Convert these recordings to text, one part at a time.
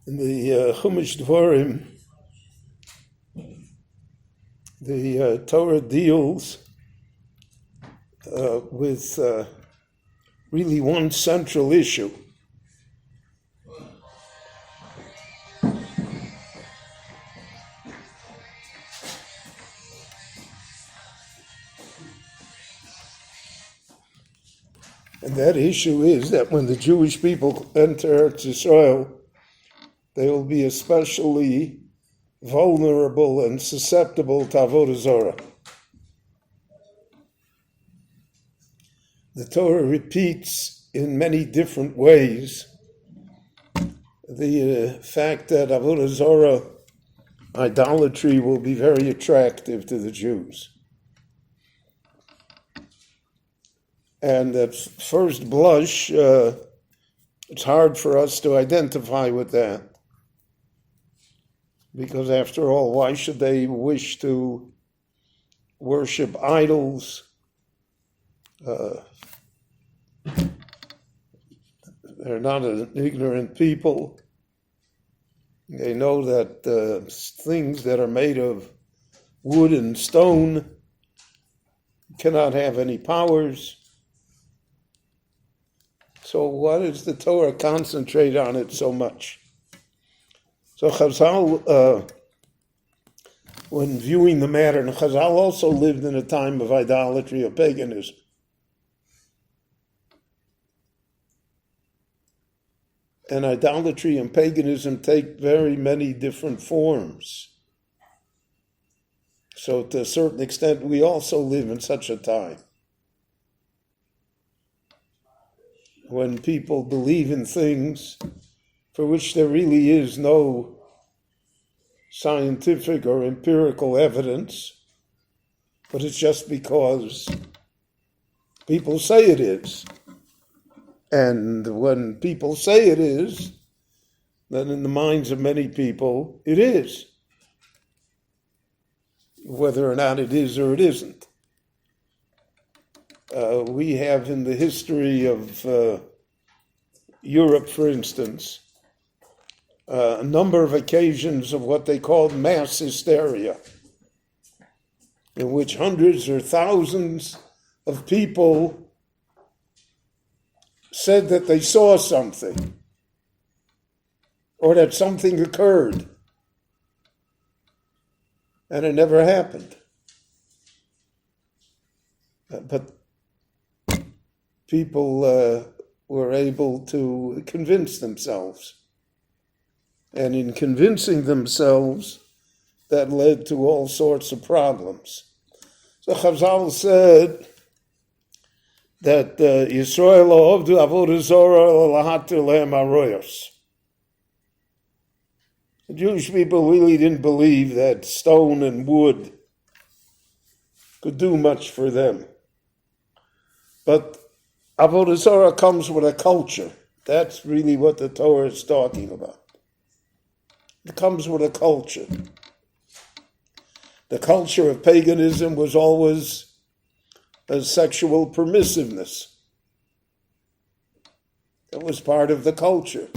In the Chumash Dvarim, the Torah deals with really one central issue. And that issue is that when the Jewish people enter Eretz Yisrael, they will be especially vulnerable and susceptible to Avodah Zarah. The Torah repeats in many different ways the fact that Avodah Zarah, idolatry, will be very attractive to the Jews. And at first blush, it's hard for us to identify with that. Because after all, why should they wish to worship idols? They're not an ignorant people. They know that things that are made of wood and stone cannot have any powers. So why does the Torah concentrate on it so much? So Chazal, when viewing the matter, and Chazal also lived in a time of idolatry, of paganism. And idolatry and paganism take very many different forms. So to a certain extent, we also live in such a time when people believe in things for which there really is no scientific or empirical evidence, but it's just because people say it is. And when people say it is, then in the minds of many people, it is. Whether or not it is or it isn't. We have in the history of Europe, for instance, a number of occasions of what they called mass hysteria, in which hundreds or thousands of people said that they saw something or that something occurred, and it never happened. But people were able to convince themselves. And in convincing themselves, that led to all sorts of problems. So Chazal said that Yisrael ovdu avodah zarah lahatir lehem aroyos. The Jewish people really didn't believe that stone and wood could do much for them. But avodah zarah comes with a culture. That's really what the Torah is talking about. It comes with a culture. The culture of paganism was always a sexual permissiveness. It was part of the culture.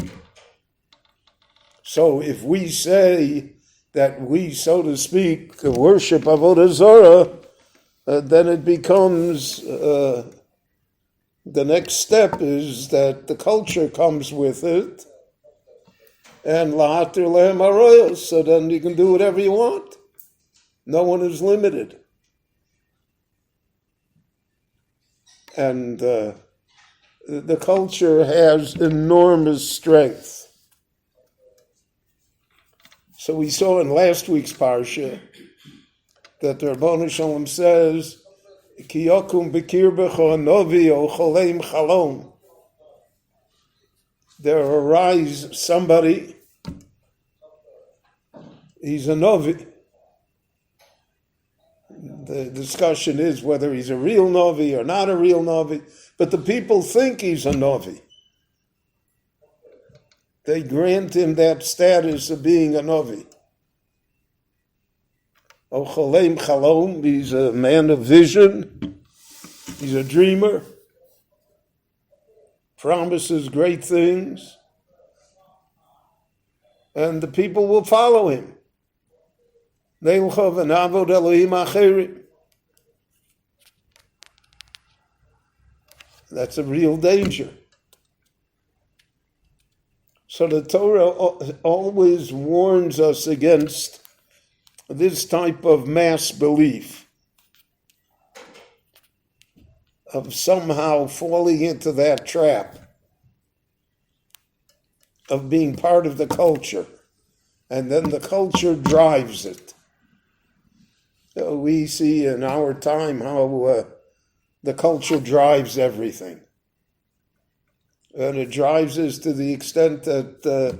So if we say that we, so to speak, worship Avodah Zarah, then it becomes, the next step is that the culture comes with it, and lahatir lehem aroyos, so then you can do whatever you want. No one is limited. And the culture has enormous strength. So we saw in last week's parsha that the Rabbanu Shalom says, Ki yokum b'kirbecho novi o choleim chalom. There arise somebody, he's a novi. The discussion is whether he's a real novi or not a real novi, but the people think he's a novi. They grant him that status of being a novi. O choleim chalom, he's a man of vision, he's a dreamer, promises great things. and the people will follow him. That's a real danger. So the Torah always warns us against this type of mass belief, of somehow falling into that trap of being part of the culture, and then the culture drives it. So we see in our time how the culture drives everything. And it drives us to the extent that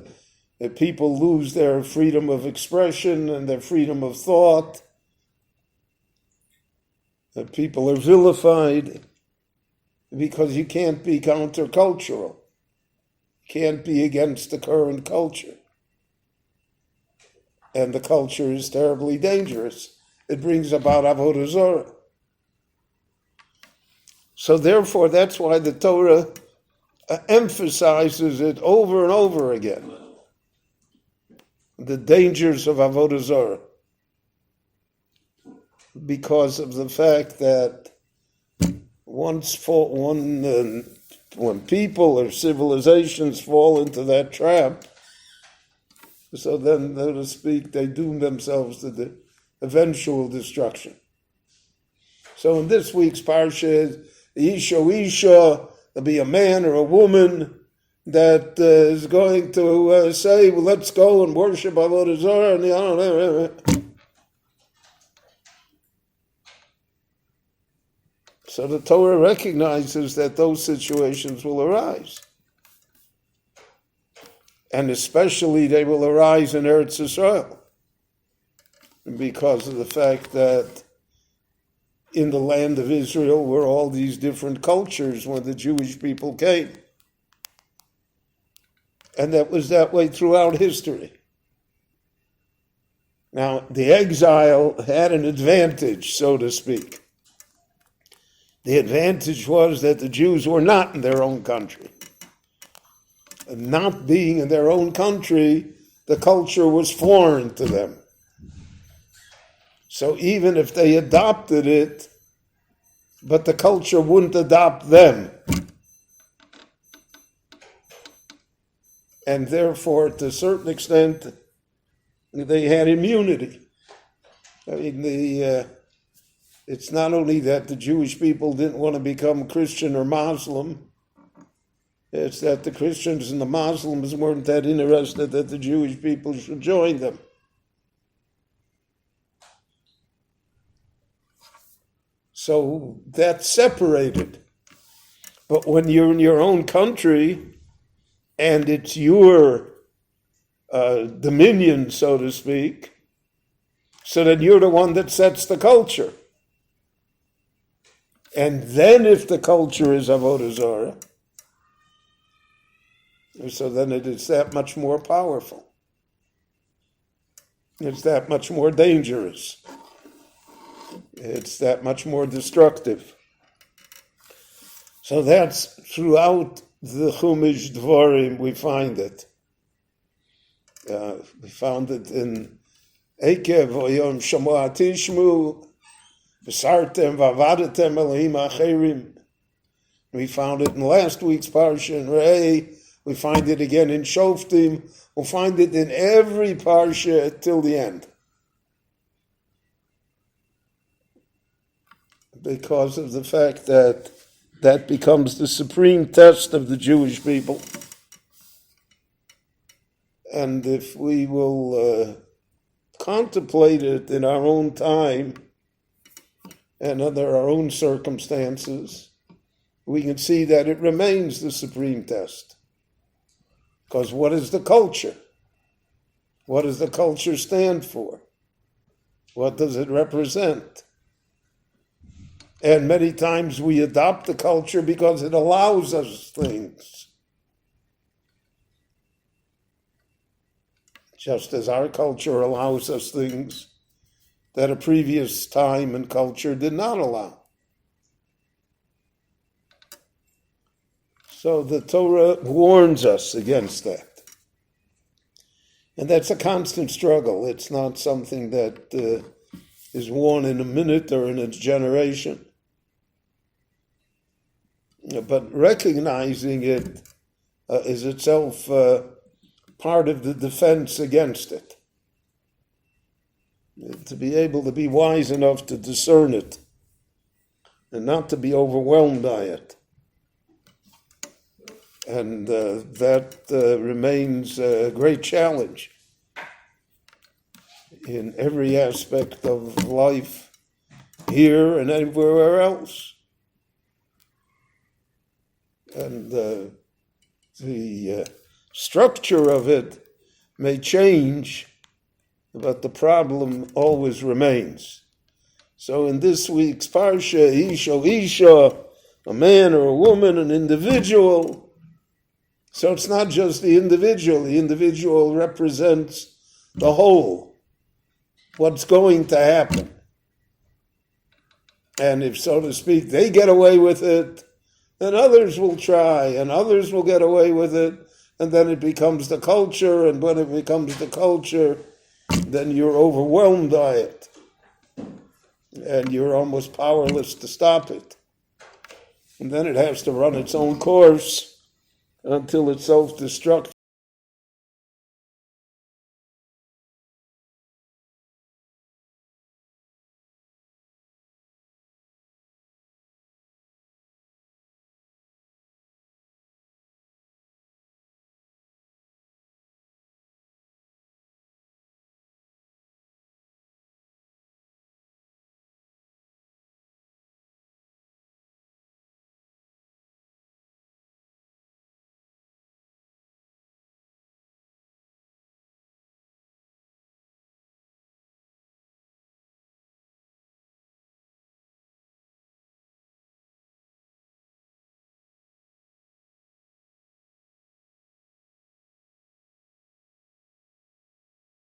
people lose their freedom of expression and their freedom of thought. That people are vilified because you can't be countercultural. You can't be against the current culture. And the culture is terribly dangerous. It brings about avodah zarah. So therefore, that's why the Torah emphasizes it over and over again. The dangers of avodah zarah. Because of the fact that when people or civilizations fall into that trap, so then, so to speak, they doom themselves to the eventual destruction. So in this week's parsha, Isha, there'll be a man or a woman that is going to say, well, let's go and worship avodah zarah, and so the Torah recognizes that those situations will arise. And especially they will arise in Eretz Yisrael, because of the fact that in the land of Israel were all these different cultures when the Jewish people came. And that was that way throughout history. Now, the exile had an advantage, so to speak. The advantage was that the Jews were not in their own country. And not being in their own country, the culture was foreign to them. So even if they adopted it, but the culture wouldn't adopt them. And therefore, to a certain extent, they had immunity. I mean, it's not only that the Jewish people didn't want to become Christian or Muslim, it's that the Christians and the Muslims weren't that interested that the Jewish people should join them. So that's separated. But when you're in your own country and it's your dominion, so to speak, so then you're the one that sets the culture. And then if the culture is avodah zarah, so then it is that much more powerful. It's that much more dangerous. It's that much more destructive. So that's throughout the Chumash Dvarim we find it. We found it in Ekev Oyom Shamoah Tishmu, V'sartem V'avadetem Elohim Acherim. We found it in last week's parsha in Rei. We find it again in Shoftim. We'll find it in every parsha till the end. Because of the fact that that becomes the supreme test of the Jewish people. And if we will contemplate it in our own time and under our own circumstances, we can see that it remains the supreme test. Because what is the culture? What does the culture stand for? What does it represent? And many times we adopt the culture because it allows us things. Just as our culture allows us things that a previous time and culture did not allow. So the Torah warns us against that. And that's a constant struggle. It's not something that is won in a minute or in a generation. But recognizing it is itself part of the defense against it. To be able to be wise enough to discern it and not to be overwhelmed by it. And that remains a great challenge in every aspect of life here and everywhere else. And the structure of it may change, but the problem always remains. So in this week's Parsha, Isha, a man or a woman, an individual. So it's not just the individual represents the whole, what's going to happen. And if, so to speak, they get away with it, then others will try, and others will get away with it, and then it becomes the culture, and when it becomes the culture, then you're overwhelmed by it, and you're almost powerless to stop it. And then it has to run its own course until it self-destructs